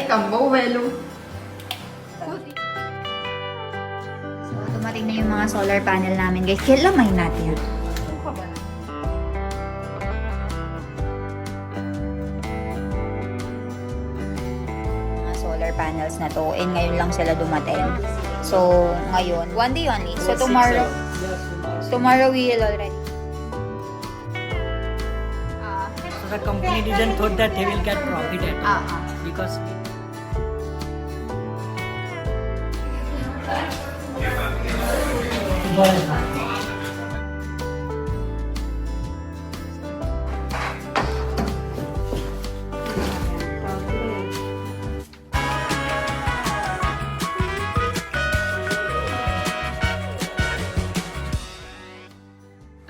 Cambovello. So, dumating na yung mga solar panel namin, guys. Kailan may natin yan? Mga solar panels na to, and ngayon lang sila dumating. So, ngayon, one day only. So, tomorrow we will already. So the company didn't thought that they will get profit at all because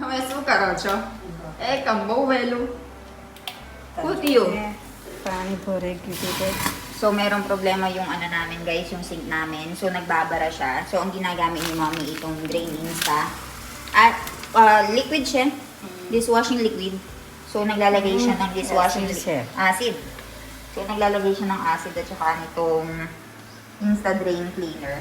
Hame શું કરો છો? Cambovello. Kutiyo. Paano po regulated? So, merong problema yung ano namin, guys, yung sink namin. So, nagbabara siya. So, ang ginagamit ni Mommy itong drain insta. At, liquid siya. Dishwashing liquid. So, naglalagay siya ng dishwashing acid. So, naglalagay siya ng acid at saka nitong insta drain cleaner.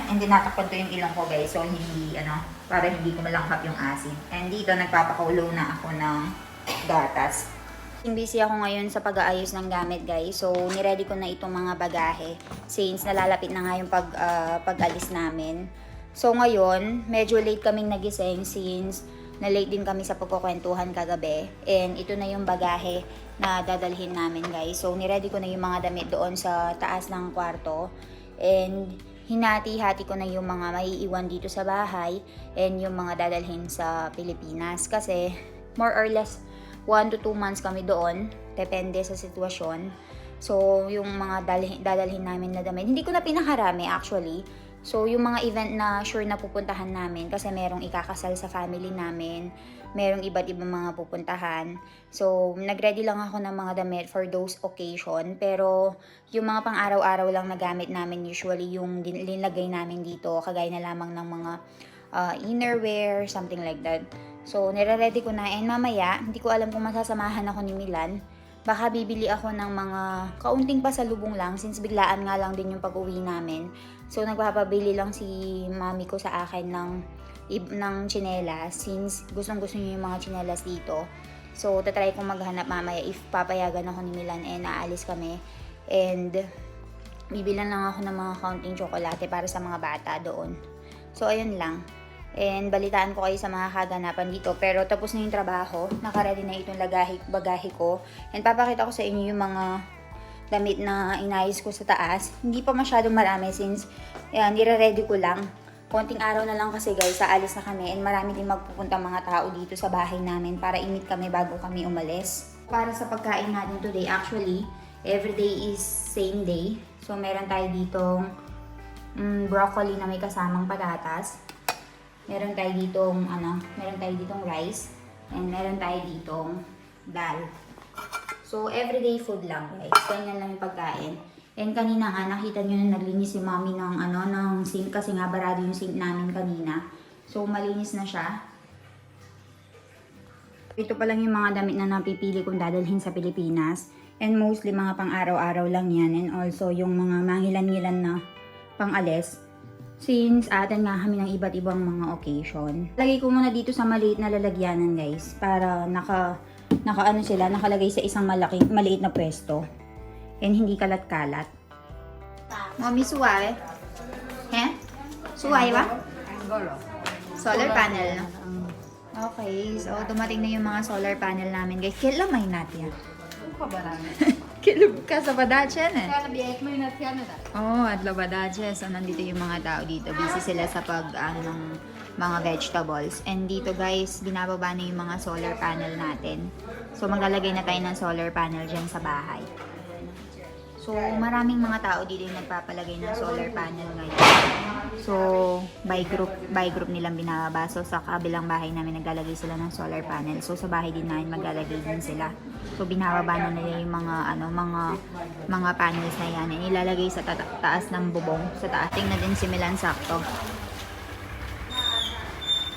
And tinatakpan ko yung ilong ko, guys. So, hindi, para hindi ko malanghap yung acid. And dito, nagpapakulo na ako ng gatas. Busy ako ngayon sa pag-aayos ng gamit, guys. So, niready ko na itong mga bagahe since nalalapit na nga yung pag-alis namin. So, ngayon, medyo late kaming nagising since na-late din kami sa pagkukwentuhan kagabi. And ito na yung bagahe na dadalhin namin, guys. So, niready ko na yung mga damit doon sa taas ng kwarto. And hinati-hati ko na yung mga maiiwan dito sa bahay and yung mga dadalhin sa Pilipinas. Kasi, more or less, 1 to 2 months kami doon. Depende sa sitwasyon. So, yung mga dadalhin namin na damit, hindi ko na pinakarami actually. So, yung mga event na sure na pupuntahan namin, kasi merong ikakasal sa family namin, merong iba't ibang mga pupuntahan. So, nag-ready lang ako ng mga damit for those occasion. Pero, yung mga pang-araw-araw lang na gamit namin, usually yung linlagay namin dito, kagaya na lamang ng mga innerwear, something like that. So, nire-ready ko na. And mamaya, hindi ko alam kung masasamahan ako ni Milan. Baka bibili ako ng mga kaunting pasalubong lang since biglaan nga lang din yung pag-uwi namin. So, nagpapabili lang si mami ko sa akin ng tsinelas since gustong-gusto niya yung mga tsinelas dito. So, tatry kong maghanap mamaya if papayagan ako ni Milan and naalis kami. And, bibilan lang ako ng mga kaunting tsokolate para sa mga bata doon. So, ayun lang. And balitaan ko kayo sa mga kaganapan dito. Pero tapos na yung trabaho. Nakaready na itong bagahe ko. And papakita ko sa inyo yung mga damit na inayos ko sa taas. Hindi pa masyadong marami since nire-ready ko lang. Konting araw na lang kasi guys, aalis na kami. And marami din magpupunta mga tao dito sa bahay namin para i-meet kami bago kami umalis. Para sa pagkain natin today, actually, everyday is same day. So meron tayo ditong broccoli na may kasamang patatas. Meron tayo ditong rice, and meron tayo ditong dal. So, everyday food lang, guys. Ganyan lang yung pagkain. And kanina nga, nakita nyo na naglinis si mami ng sink, kasi nga barado yung sink namin kanina. So, malinis na siya. Ito pa lang yung mga damit na napipili kong dadalhin sa Pilipinas. And mostly, mga pang-araw-araw lang yan. And also, yung mga mangilan-ngilan na pang-alis. Since atin nga kami ng iba't ibang mga occasion. Lagay ko muna dito sa maliit na lalagyanan, guys. Para nakalagay sa isang maliit na pwesto. And hindi kalat-kalat. Mami, suway. He? Suway ba? Solar panel. Okay, so dumating na yung mga solar panel namin, guys. Kailan may natin yan? Kilub ka sa Badache eh. Oh, at Badache. So, nandito yung mga tao dito. Busy sila sa ng mga vegetables. And dito guys, binababa na yung mga solar panel natin. So, maglalagay na tayo ng solar panel dyan sa bahay. So, maraming mga tao dito yung nagpapalagay ng solar panel ngayon. So, by group nilang binababa. So, sa kabilang bahay namin naglalagay sila ng solar panel. So, sa bahay din namin maglalagay din sila. So, binababa na nila yung mga panels na yan. Ilalagay sa taas ng bubong. Sa taas. Tingnan din si Milan sakto.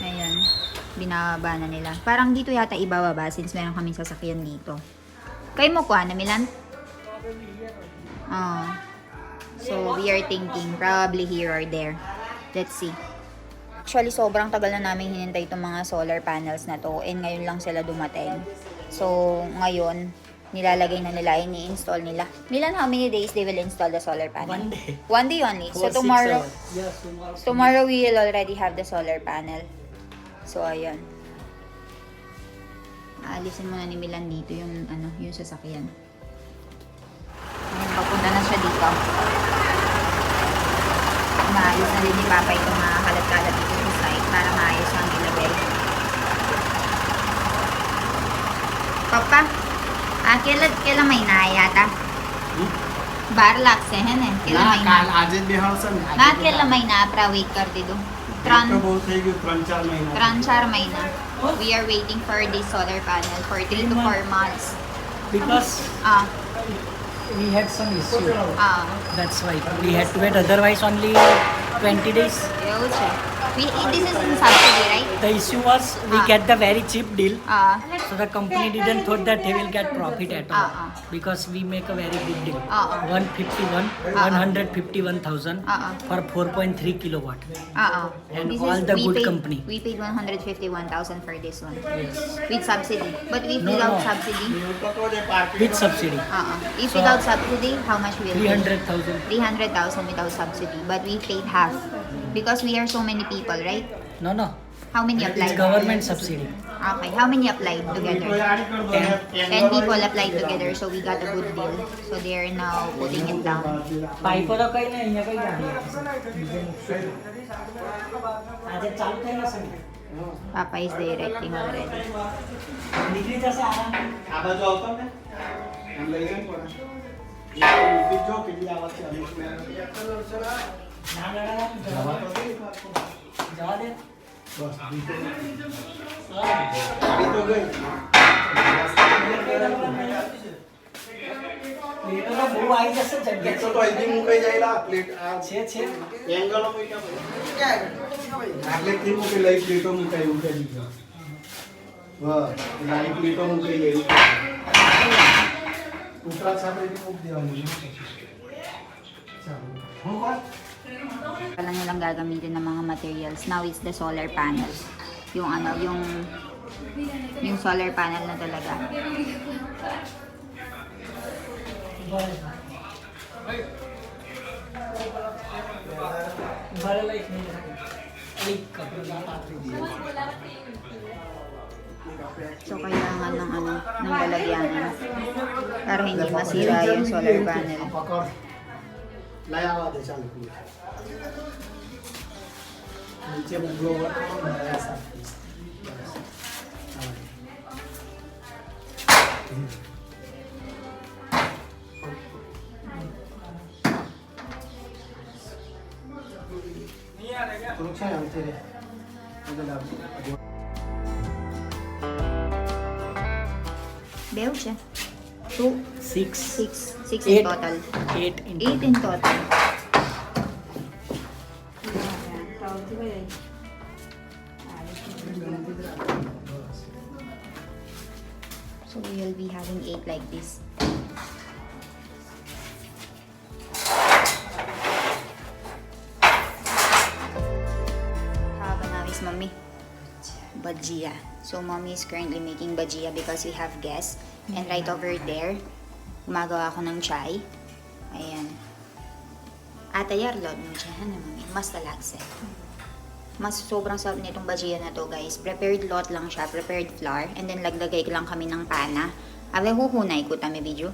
Ayan. Binababa na nila. Parang dito yata ibababa since meron kaming sasakyan dito. Kayo mo kuha na, Milan? So, we are thinking probably here or there. Let's see. Actually, sobrang tagal na namin hinintay itong mga solar panels na to. And ngayon lang sila dumating. So, ngayon, nilalagay na nila, ini-install nila. Milan, how many days they will install the solar panel? 1 day. 1 day only. So, For 6 tomorrow, hours. Yes, tomorrow. tomorrow we will already have the solar panel. So, ayun. Aalisin muna ni Milan dito yung, yung sasakyan. Ayun, papunta na siya dito. Maayos na rin ni Papa itong mga kalat-kalat dito sa site para maayos ang ilagay. Papa, केला महिना आहे आता 12 लाख से है ना केला ના महिना કાલ આજે જ બેહાડશે ને ना केला महिना આપણા વેઇટ કરી દીધું તો બહુ થઈ ગયું 3-4 મહિના 3-4 મહિના we are waiting for this solar panel for 3 to 4 months Because ah we had some issue. ah That's why we had to wait. Otherwise, only 20 days. એવું છે this is in subsidy right The issue was we get the very cheap deal. ah So the company didn't thought that they will get profit at all. Ah, ah. Because we make a very good deal. Ah, ah. 151,000 Ah, ah. for 4.3 kilowatt. And this all is the we good paid, company. we paid 151,000 for this one Yes. with subsidy but if No, without no. subsidy With subsidy. if So- without subsidy how much will 300,000. 300,000 without subsidy, but we paid half because we are so many people, right? No, no. How many It's applied? government subsidy. Okay, how many applied together? 10 people applied together, so we got a good deal. So they are now putting it down. પાઇપો તો કઈ નહીં અહીંયા કઈ ગાડી આજે ચાલુ થઈ જશે ને Papa is directing already. નીકળી જશે આરામ આ બાજુ આવતો ને એમ લઈ ગયો પણ બીજો કેટલી આવત છે અમુક ને ના લડાવા જવા તો દે જવા દે બસ ગાડી તો ગઈ પ્લેટો તો બહુ આવી જશે જગ્યા તો તો અહીંથી મુકાઈ જાયલા પ્લેટ આ છે એંગલો મૂક્યા ભાઈ આગળથી મૂકી લઈ પ્લેટો મૂકાઈ દીધો બસ નાની પ્લેટો મૂકાઈ ગઈ ઉપરા છાપરેથી મૂકી દેવાની ચાલો હું વાત Kailan nilang gagamitin ng mga materials. Now it's the solar panel. Yung yung solar panel na talaga. ભલે લઈ એક કપડું પાથરી દીધું So, kailangan ng ng lalagyanan para hindi masira yung solar panel. પકડ લઈ આવવા દે ચાલુ નીચે ઉગલો હોય સાફ થોડુંક છે આમથી રે Bew siya. 2, 6 6 in total. 8 in 8 in total. So we will be having 8 like this. Habanawis, mommy. Bajia. So mommy is currently making bajia because we have guests. And right over there, gumagawa ako ng chai. Ayan. Atayar lod mo siya, ano mami? Mas talagse. Mas sobrang sarap nitong bajia na to, guys. Prepared lot lang siya, prepared flour. And then laglagay ko lang kami ng pana. Ave huhunay ko tami video.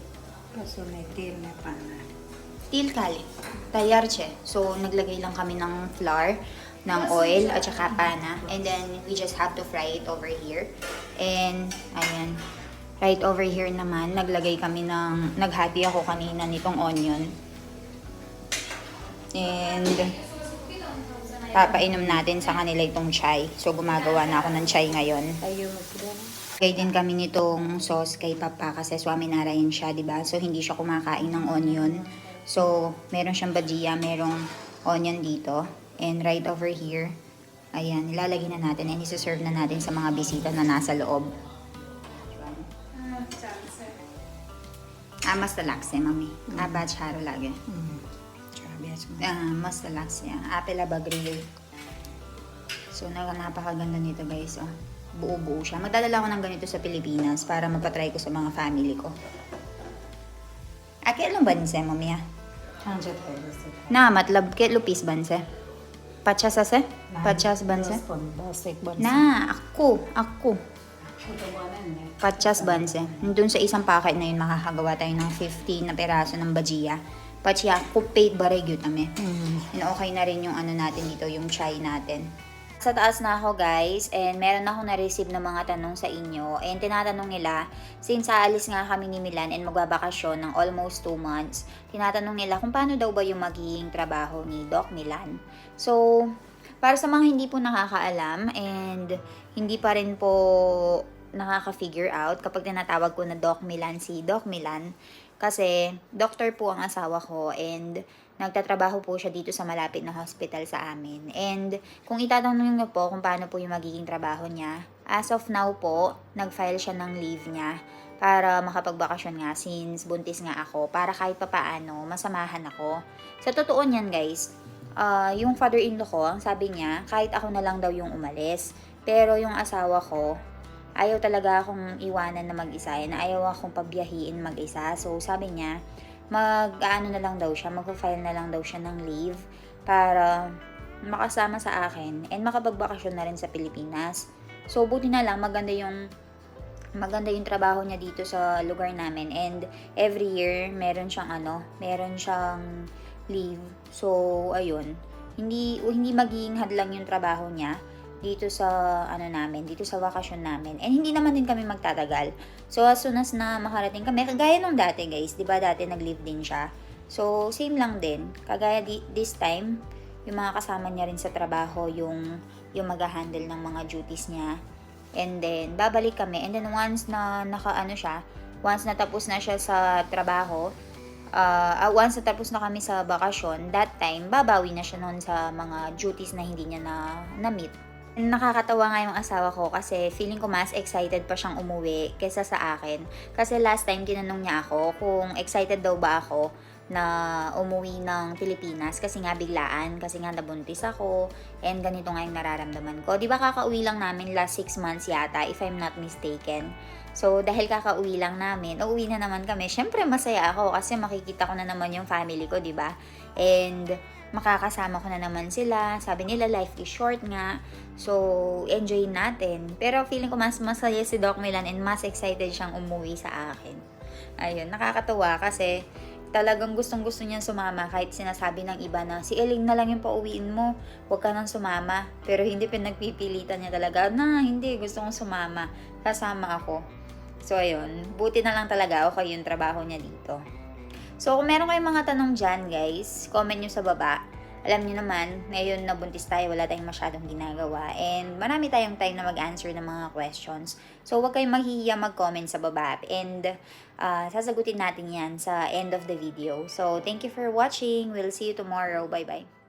Til kali. Tayar siya. So naglagay lang kami ng flour, ng oil, at saka pana. And then we just have to fry it over here. And ayan. Right over here naman, naglagay kami ng, naghati ako kanina nitong onion. And papainom natin sa kanila itong chai. So gumagawa na ako ng chai ngayon. Kaya din kami nitong sauce kay Papa kasi Swaminarayan siya, di ba? So hindi siya kumakain ng onion. So meron siyang bajia, merong onion dito. And right over here, ayan, nilalagay na natin and isa-serve na natin sa mga bisita na nasa loob. मस्त लाग्छ मम्मी आप्पा छारो लाग्यो mas relax yan. Apple abagrio. So, napakaganda nito guys. Oh. Buo-buo siya. Magdadala ko ng ganito sa Pilipinas para mapatry ko sa mga family ko. Kailan banse, mami? Na, matlab ke lupis banse. Pachas ase? Pachas banse? Na, ako. Pachas banse. Doon sa isang packet na yun, makakagawa tayo ng 50 na peraso ng bajia. Pachiya, kupate baregyo tame. And okay na rin yung ano natin dito, yung chai natin. Sa taas na ako guys, and meron ako na-receive ng mga tanong sa inyo. And tinatanong nila, since aalis nga kami ni Milan and magbabakasyon ng almost 2 months, tinatanong nila kung paano daw ba yung magiging trabaho ni Doc Milan. So, para sa mga hindi po nakakaalam and hindi pa rin po nakaka-figure out kapag tinatawag ko na Doc Milan si Doc Milan, kasi doctor po ang asawa ko and nagtatrabaho po siya dito sa malapit na hospital sa amin. And kung itatanong niyo po kung paano po yung magiging trabaho niya, as of now po, nag-file siya ng leave niya para makapagbakasyon nga since buntis nga ako, para kahit papaano masamahan ako. Sa totoo niyan guys, yung father-in-law ko, ang sabi niya, kahit ako na lang daw yung umalis. Pero yung asawa ko, ayaw talaga akong iwanan na mag-isa, na ayaw akong pabiyahiin mag-isa. So, sabi niya, mag-ano na lang daw siya, mag-file na lang daw siya ng leave para makasama sa akin and makapagbakasyon na rin sa Pilipinas. So, buti na lang, maganda yung trabaho niya dito sa lugar namin and every year, meron siyang leave. So, ayun. Hindi magiging hadlang yung trabaho niya dito sa dito sa bakasyon namin. And hindi naman din kami magtatagal. So as soon as na makarating kami, kagaya nung dati guys, 'di ba dati nag-leave din siya. So same lang din. Kagaya this time, yung mga kasama niya rin sa trabaho, yung mag-handle ng mga duties niya. And then babalik kami. And then once na once na tapos na siya sa trabaho, once na tapos na kami sa bakasyon, that time babawi na siya noon sa mga duties na hindi niya na-meet. Nakakatawa nga yung asawa ko kasi feeling ko mas excited pa siyang umuwi kaysa sa akin. Kasi last time tinanong niya ako kung excited daw ba ako na umuwi ng Pilipinas kasi nga biglaan, kasi nga nabuntis ako and ganito nga yung nararamdaman ko. Di ba kakauwi lang namin last 6 months yata if I'm not mistaken. So dahil kakauwi lang namin, uuwi na naman kami. Syempre masaya ako kasi makikita ko na naman yung family ko, di ba? And makakasama ko na naman sila. Sabi nila, life is short nga. So, enjoy natin. Pero feeling ko mas masaya si Doc Milan and mas excited siyang umuwi sa akin. Ayun, nakakatawa kasi talagang gustong-gusto niyang sumama kahit sinasabi ng iba na si Eling na lang yung pauwiin mo, huwag ka nang sumama. Pero hindi pinagpipilitan niya talaga na hindi, gusto kong sumama. Kasama ako. So, ayun, buti na lang talaga okay yung trabaho niya dito. So, kung meron kayong mga tanong dyan, guys, comment nyo sa baba. Alam nyo naman, ngayon nabuntis tayo, wala tayong masyadong ginagawa. And marami tayong time na mag-answer ng mga questions. So, huwag kayong maghihiya mag-comment sa baba. And sasagutin natin yan sa end of the video. So, thank you for watching. We'll see you tomorrow. Bye-bye.